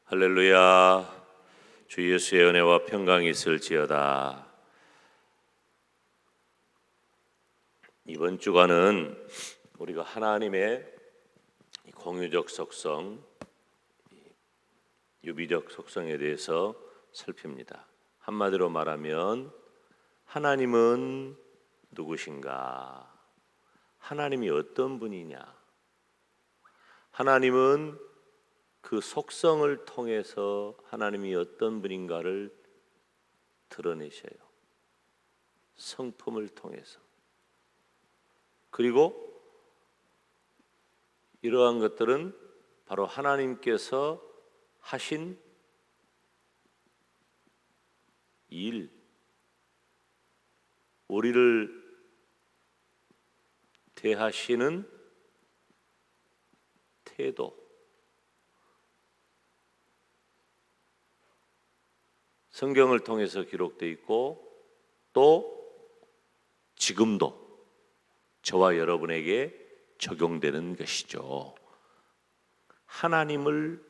할렐루야. 주 예수의 은혜와 평강이 있을지어다. 이번 주간은 우리가 하나님의 공유적 속성, 유비적 속성에 대해서 살핍니다. 한마디로 말하면 하나님은 누구신가? 하나님이 어떤 분이냐? 하나님은 그 속성을 통해서 하나님이 어떤 분인가를 드러내셔요. 성품을 통해서. 그리고 이러한 것들은 바로 하나님께서 하신 일, 우리를 대하시는 태도, 성경을 통해서 기록되어 있고 또 지금도 저와 여러분에게 적용되는 것이죠. 하나님을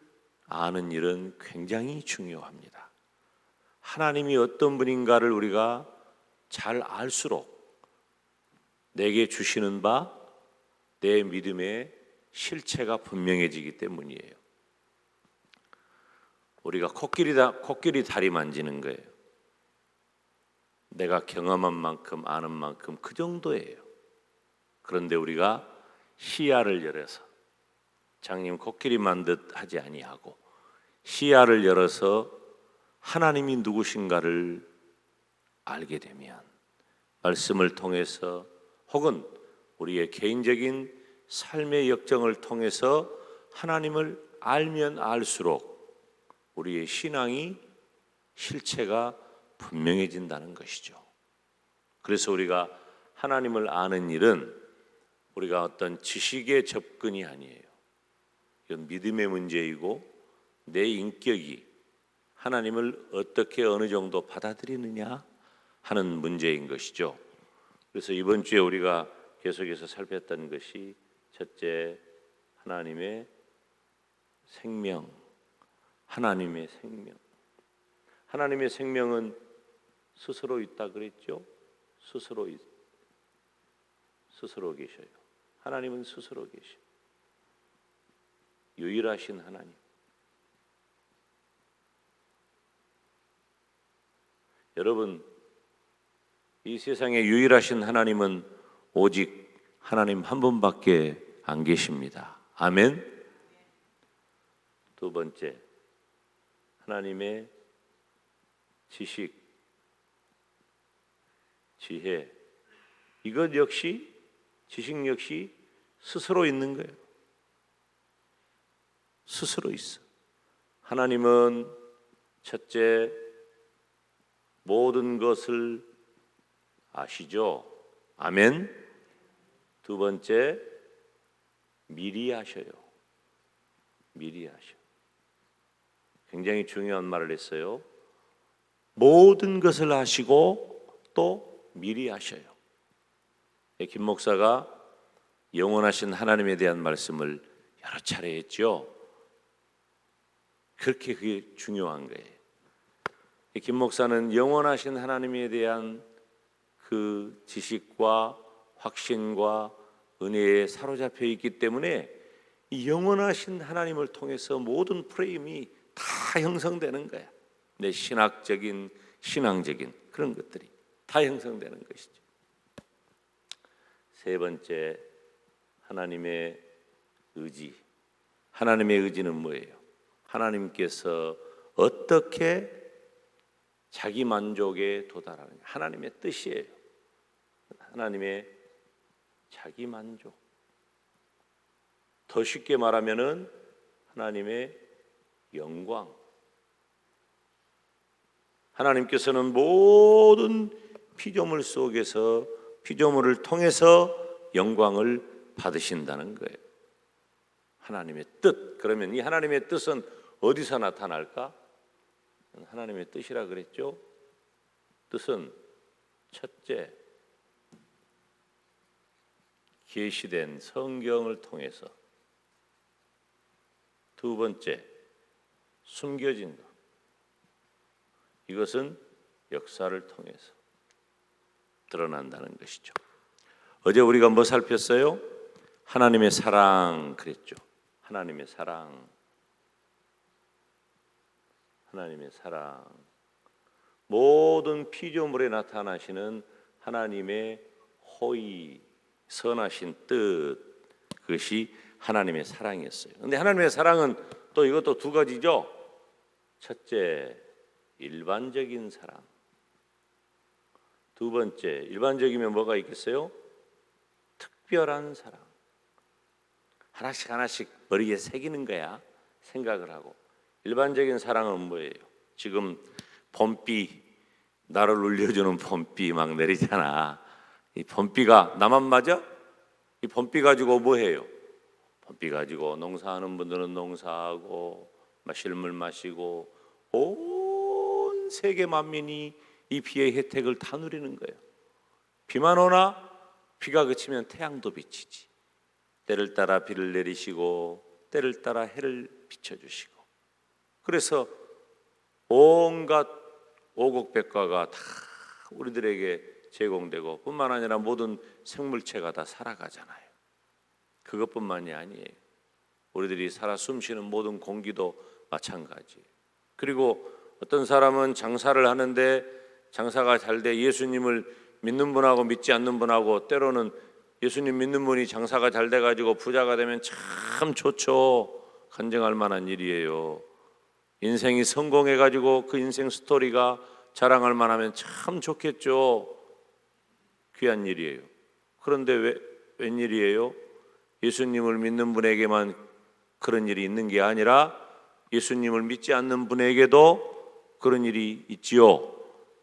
아는 일은 굉장히 중요합니다. 하나님이 어떤 분인가를 우리가 잘 알수록 내게 주시는 바 내 믿음의 실체가 분명해지기 때문이에요. 우리가 코끼리 다리 만지는 거예요. 내가 경험한 만큼 아는 만큼 그 정도예요. 그런데 우리가 시야를 열어서 장님 코끼리 만듯 하지 아니하고 시야를 열어서 하나님이 누구신가를 알게 되면 말씀을 통해서 혹은 우리의 개인적인 삶의 역정을 통해서 하나님을 알면 알수록 우리의 신앙이 실체가 분명해진다는 것이죠. 그래서 우리가 하나님을 아는 일은 우리가 어떤 지식의 접근이 아니에요. 이건 믿음의 문제이고 내 인격이 하나님을 어떻게 어느 정도 받아들이느냐 하는 문제인 것이죠. 그래서 이번 주에 우리가 계속해서 살폈던 것이 첫째, 하나님의 생명. 하나님의 생명. 하나님의 생명은 스스로 있다 그랬죠? 스스로 계셔요. 하나님은 스스로 계셔요. 유일하신 하나님. 여러분, 이 세상에 유일하신 하나님은 오직 하나님 한 분밖에 안 계십니다. 아멘. 두 번째, 하나님의 지식, 지혜, 이것 역시 지식 역시 스스로 있는 거예요. 스스로 있어. 하나님은 첫째, 모든 것을 아시죠? 아멘. 두 번째, 미리 아셔요. 미리 아셔. 굉장히 중요한 말을 했어요. 모든 것을 아시고 또 미리 아셔요. 김 목사가 영원하신 하나님에 대한 말씀을 여러 차례 했죠. 그렇게 그게 중요한 거예요. 김 목사는 영원하신 하나님에 대한 그 지식과 확신과 은혜에 사로잡혀 있기 때문에 이 영원하신 하나님을 통해서 모든 프레임이 다 형성되는 거야. 내 신앙적인 그런 것들이 다 형성되는 것이죠. 세 번째, 하나님의 의지. 하나님의 의지는 뭐예요? 하나님께서 어떻게 자기 만족에 도달하느냐. 하나님의 뜻이에요. 하나님의 자기 만족. 더 쉽게 말하면은 하나님의 영광. 하나님께서는 모든 피조물 속에서 피조물을 통해서 영광을 받으신다는 거예요. 하나님의 뜻. 그러면 이 하나님의 뜻은 어디서 나타날까? 하나님의 뜻이라 그랬죠. 뜻은 첫째, 계시된 성경을 통해서. 두 번째, 숨겨진 것. 이것은 역사를 통해서 드러난다는 것이죠. 어제 우리가 뭐 살폈어요? 하나님의 사랑 그랬죠. 하나님의 사랑. 하나님의 사랑. 모든 피조물에 나타나시는 하나님의 호의, 선하신 뜻, 그것이 하나님의 사랑이었어요. 그런데 하나님의 사랑은 또 이것도 두 가지죠. 첫째, 일반적인 사랑. 두 번째, 일반적이면 뭐가 있겠어요? 특별한 사랑. 하나씩 하나씩 머리에 새기는 거야. 생각을 하고. 일반적인 사랑은 뭐예요? 지금 봄비, 나를 울려주는 봄비 막 내리잖아. 이 봄비가 나만 맞아? 이 봄비 가지고 뭐 해요? 봄비 가지고 농사하는 분들은 농사하고 마실 물 마시고 온 세계 만민이 이 비의 혜택을 다 누리는 거예요. 비만 오나 비가 그치면 태양도 비치지. 때를 따라 비를 내리시고 때를 따라 해를 비춰주시고, 그래서 온갖 오곡백과가 다 우리들에게 제공되고 뿐만 아니라 모든 생물체가 다 살아가잖아요. 그것뿐만이 아니에요. 우리들이 살아 숨쉬는 모든 공기도 마찬가지예요. 그리고 어떤 사람은 장사를 하는데 장사가 잘 돼 예수님을 믿는 분하고 믿지 않는 분하고, 때로는 예수님 믿는 분이 장사가 잘 돼가지고 부자가 되면 참 좋죠. 간증할 만한 일이에요. 인생이 성공해가지고 그 인생 스토리가 자랑할 만하면 참 좋겠죠. 귀한 일이에요. 그런데 웬일이에요? 예수님을 믿는 분에게만 그런 일이 있는 게 아니라 예수님을 믿지 않는 분에게도 그런 일이 있지요.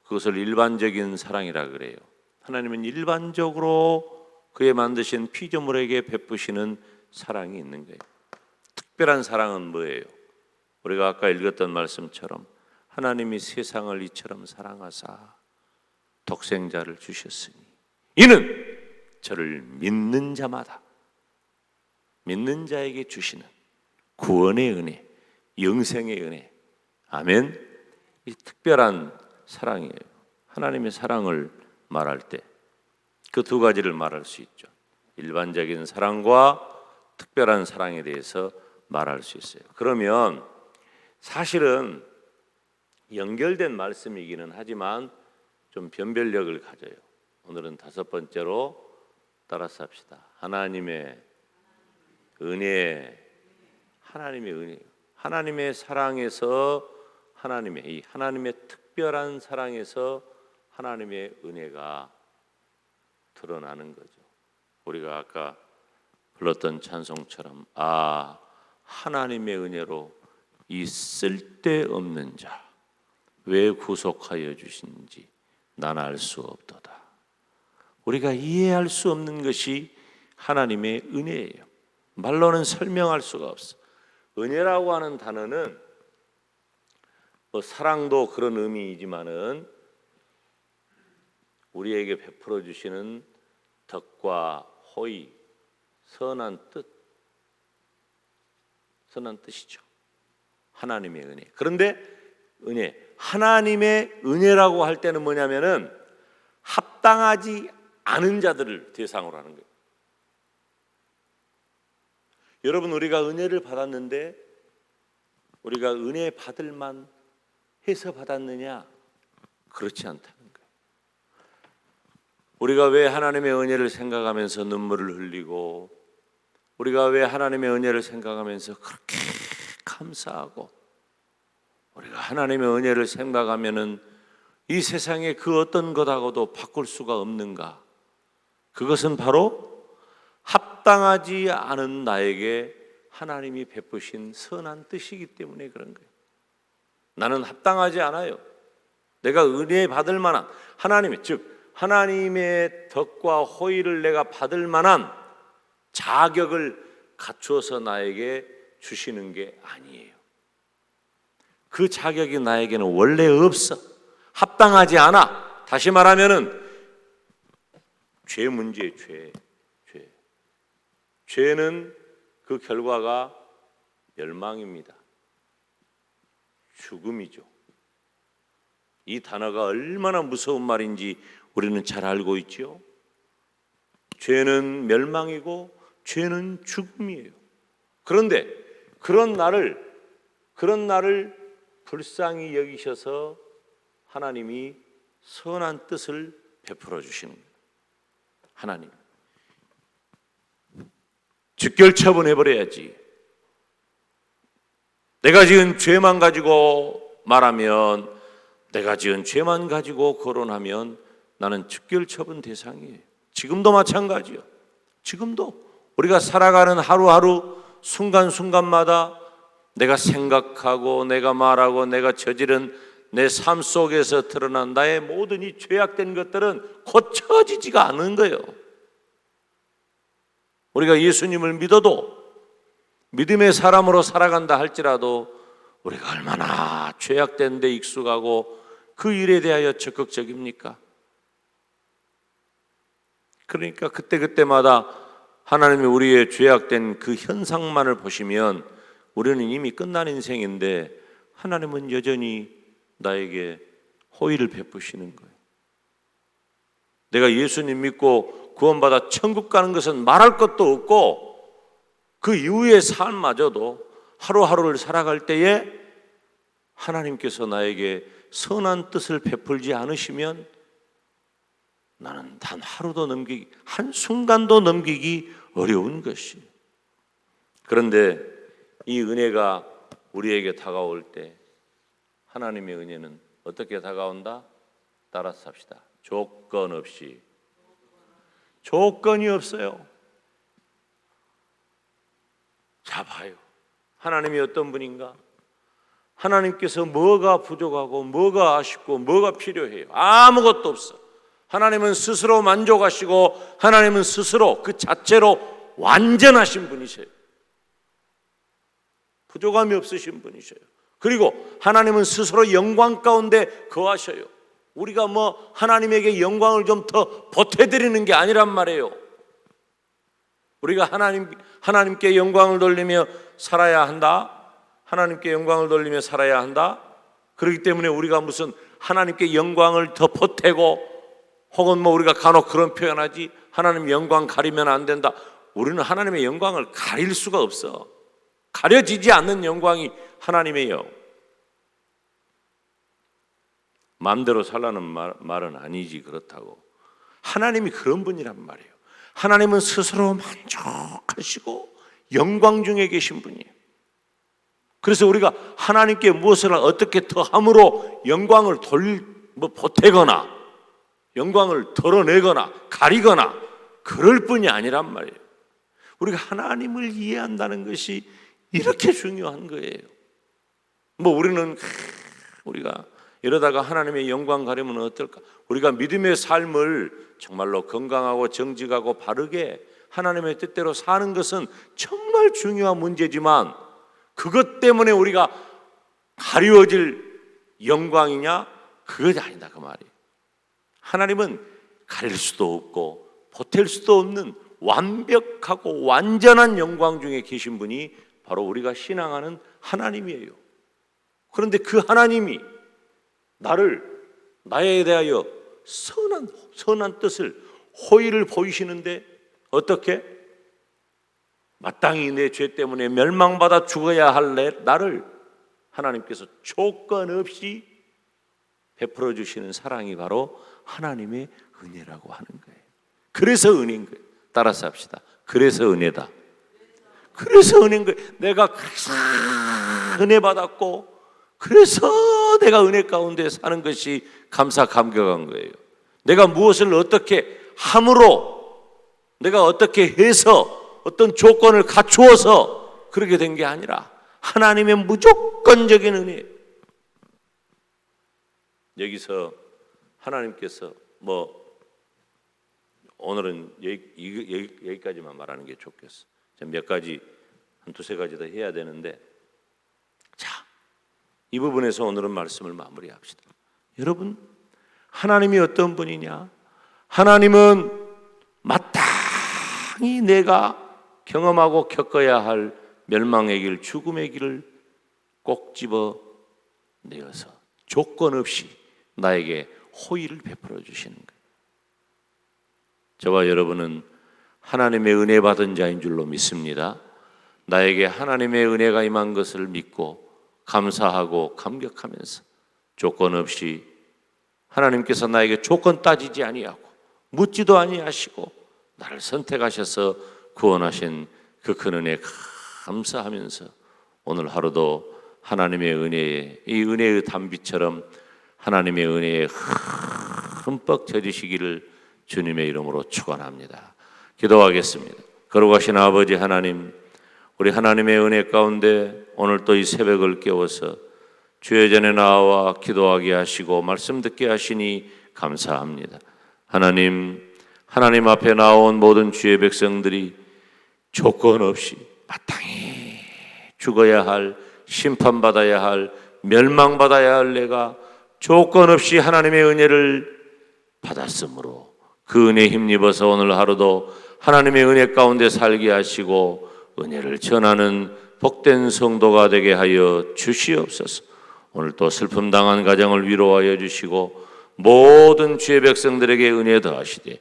그것을 일반적인 사랑이라 그래요. 하나님은 일반적으로 그의 만드신 피조물에게 베푸시는 사랑이 있는 거예요. 특별한 사랑은 뭐예요? 우리가 아까 읽었던 말씀처럼 하나님이 세상을 이처럼 사랑하사 독생자를 주셨으니 이는 저를 믿는 자마다, 믿는 자에게 주시는 구원의 은혜, 영생의 은혜. 아멘. 이 특별한 사랑이에요. 하나님의 사랑을 말할 때 그 두 가지를 말할 수 있죠. 일반적인 사랑과 특별한 사랑에 대해서 말할 수 있어요. 그러면 사실은 연결된 말씀이기는 하지만 좀 변별력을 가져요. 오늘은 다섯 번째로 따라서 합시다. 하나님의 은혜. 하나님의 은혜. 하나님의 사랑에서 하나님의 특별한 사랑에서 하나님의 은혜가 드러나는 거죠. 우리가 아까 불렀던 찬송처럼 하나님의 은혜로 이 쓸데없는 자 왜 구속하여 주신지 난 알 수 없도다. 우리가 이해할 수 없는 것이 하나님의 은혜예요. 말로는 설명할 수가 없어. 은혜라고 하는 단어는 사랑도 그런 의미이지만은 우리에게 베풀어 주시는 덕과 호의, 선한 뜻이죠. 하나님의 은혜. 그런데 하나님의 은혜라고 할 때는 뭐냐면은 합당하지 않은 자들을 대상으로 하는 거예요. 여러분, 우리가 은혜를 받았는데 우리가 은혜 받을 만 해서 받았느냐? 그렇지 않다는 거예요. 우리가 왜 하나님의 은혜를 생각하면서 눈물을 흘리고, 우리가 왜 하나님의 은혜를 생각하면서 그렇게 감사하고, 우리가 하나님의 은혜를 생각하면은 이 세상의 그 어떤 것하고도 바꿀 수가 없는가? 그것은 바로 합당하지 않은 나에게 하나님이 베푸신 선한 뜻이기 때문에 그런 거예요. 나는 합당하지 않아요. 내가 은혜 받을 만한 하나님의 덕과 호의를 내가 받을 만한 자격을 갖추어서 나에게 주시는 게 아니에요. 그 자격이 나에게는 원래 없어. 합당하지 않아. 다시 말하면은 죄 문제예요. 죄는 그 결과가 멸망입니다. 죽음이죠. 이 단어가 얼마나 무서운 말인지 우리는 잘 알고 있죠. 죄는 멸망이고 죄는 죽음이에요. 그런데 그런 나를 불쌍히 여기셔서 하나님이 선한 뜻을 베풀어 주시는 거예요. 하나님, 즉결 처분해버려야지. 내가 지은 죄만 가지고 말하면, 내가 지은 죄만 가지고 거론하면 나는 즉결 처분 대상이에요. 지금도 마찬가지요. 지금도 우리가 살아가는 하루하루 순간순간마다 내가 생각하고 내가 말하고 내가 저지른 내 삶 속에서 드러난 나의 모든 이 죄악된 것들은 고쳐지지가 않는 거예요. 우리가 예수님을 믿어도, 믿음의 사람으로 살아간다 할지라도 우리가 얼마나 죄악된 데 익숙하고 그 일에 대하여 적극적입니까? 그러니까 그때마다 하나님이 우리의 죄악된 그 현상만을 보시면 우리는 이미 끝난 인생인데 하나님은 여전히 나에게 호의를 베푸시는 거예요. 내가 예수님 믿고 구원받아 천국 가는 것은 말할 것도 없고, 그 이후의 삶마저도 하루하루를 살아갈 때에 하나님께서 나에게 선한 뜻을 베풀지 않으시면 나는 단 하루도 넘기기, 한순간도 넘기기 어려운 것이. 그런데 이 은혜가 우리에게 다가올 때 하나님의 은혜는 어떻게 다가온다? 따라서 합시다. 조건 없이. 조건이 없어요. 자, 봐요. 하나님이 어떤 분인가? 하나님께서 뭐가 부족하고 뭐가 아쉽고 뭐가 필요해요? 아무것도 없어. 하나님은 스스로 만족하시고 하나님은 스스로 그 자체로 완전하신 분이세요. 부족함이 없으신 분이세요. 그리고 하나님은 스스로 영광 가운데 거하셔요. 우리가 뭐 하나님에게 영광을 좀 더 보태드리는 게 아니란 말이에요. 우리가 하나님께 영광을 돌리며 살아야 한다. 하나님께 영광을 돌리며 살아야 한다. 그렇기 때문에 우리가 무슨 하나님께 영광을 더 보태고, 혹은 뭐 우리가 간혹 그런 표현하지, 하나님 영광 가리면 안 된다. 우리는 하나님의 영광을 가릴 수가 없어. 가려지지 않는 영광이 하나님이에요. 마음대로 살라는 말은 아니지. 그렇다고 하나님이 그런 분이란 말이에요. 하나님은 스스로 만족하시고 영광 중에 계신 분이에요. 그래서 우리가 하나님께 무엇을 어떻게 더 함으로 영광을 보태거나 영광을 덜어내거나 가리거나 그럴 뿐이 아니란 말이에요. 우리가 하나님을 이해한다는 것이 이렇게 중요한 거예요. 뭐 우리가 이러다가 하나님의 영광 가려면 어떨까? 우리가 믿음의 삶을 정말로 건강하고 정직하고 바르게 하나님의 뜻대로 사는 것은 정말 중요한 문제지만, 그것 때문에 우리가 가리워질 영광이냐? 그것이 아니다 그 말이에요. 하나님은 가릴 수도 없고 보탤 수도 없는 완벽하고 완전한 영광 중에 계신 분이 바로 우리가 신앙하는 하나님이에요. 그런데 그 하나님이 나에 대하여 선한 뜻을, 호의를 보이시는데 어떻게? 마땅히 내 죄 때문에 멸망받아 죽어야 할 나를 하나님께서 조건 없이 베풀어 주시는 사랑이 바로 하나님의 은혜라고 하는 거예요. 그래서 은혜인 거예요. 따라서 합시다. 그래서 은혜다. 그래서 은혜인 거예요. 내가 은혜 받았고, 그래서 내가 은혜 가운데 사는 것이 감사감격한 거예요. 내가 무엇을 어떻게 함으로, 내가 어떻게 해서 어떤 조건을 갖추어서 그렇게 된 게 아니라 하나님의 무조건적인 은혜. 여기서 하나님께서 오늘은 여기까지만 말하는 게 좋겠어. 몇 가지, 한 두세 가지 더 해야 되는데, 자, 이 부분에서 오늘은 말씀을 마무리합시다. 여러분, 하나님이 어떤 분이냐? 하나님은 마땅히 내가 경험하고 겪어야 할 멸망의 길, 죽음의 길을 꼭 집어 내어서 조건 없이 나에게 호의를 베풀어 주시는 거예요. 저와 여러분은 하나님의 은혜 받은 자인 줄로 믿습니다. 나에게 하나님의 은혜가 임한 것을 믿고 감사하고 감격하면서 조건 없이 하나님께서 나에게 조건 따지지 아니하고 묻지도 아니하시고 나를 선택하셔서 구원하신 그 큰 은혜에 감사하면서 오늘 하루도 하나님의 은혜에, 이 은혜의 단비처럼 하나님의 은혜에 흠뻑 젖으시기를 주님의 이름으로 축원합니다. 기도하겠습니다. 거룩하신 아버지 하나님, 우리 하나님의 은혜 가운데 오늘 또 이 새벽을 깨워서 주의 전에 나와 기도하게 하시고 말씀 듣게 하시니 감사합니다. 하나님 앞에 나온 모든 주의 백성들이 조건 없이 마땅히 죽어야 할, 심판받아야 할, 멸망받아야 할 내가 조건 없이 하나님의 은혜를 받았으므로 그 은혜에 힘입어서 오늘 하루도 하나님의 은혜 가운데 살게 하시고 은혜를 전하는 복된 성도가 되게 하여 주시옵소서. 오늘 또 슬픔 당한 가정을 위로하여 주시고 모든 주의 백성들에게 은혜 더하시되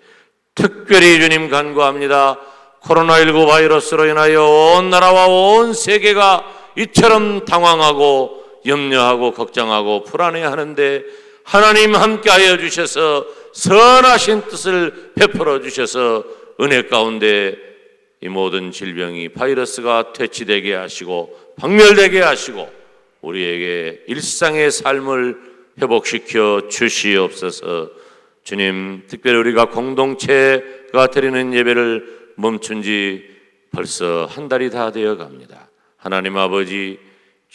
특별히 주님 간구합니다. 코로나19 바이러스로 인하여 온 나라와 온 세계가 이처럼 당황하고 염려하고 걱정하고 불안해하는데 하나님 함께하여 주셔서 선하신 뜻을 베풀어 주셔서 은혜 가운데 이 모든 질병이 바이러스가 퇴치되게 하시고 박멸되게 하시고 우리에게 일상의 삶을 회복시켜 주시옵소서. 주님, 특별히 우리가 공동체가 드리는 예배를 멈춘 지 벌써 한 달이 다 되어 갑니다. 하나님 아버지,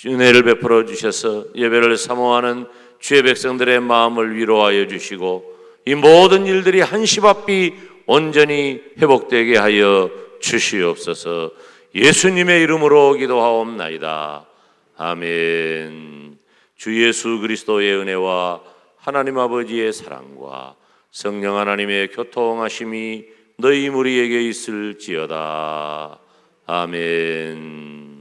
은혜를 베풀어 주셔서 예배를 사모하는 주의 백성들의 마음을 위로하여 주시고 이 모든 일들이 한시바삐 온전히 회복되게 하여 주시옵소서. 예수님의 이름으로 기도하옵나이다. 아멘. 주 예수 그리스도의 은혜와 하나님 아버지의 사랑과 성령 하나님의 교통하심이 너희 무리에게 있을지어다. 아멘.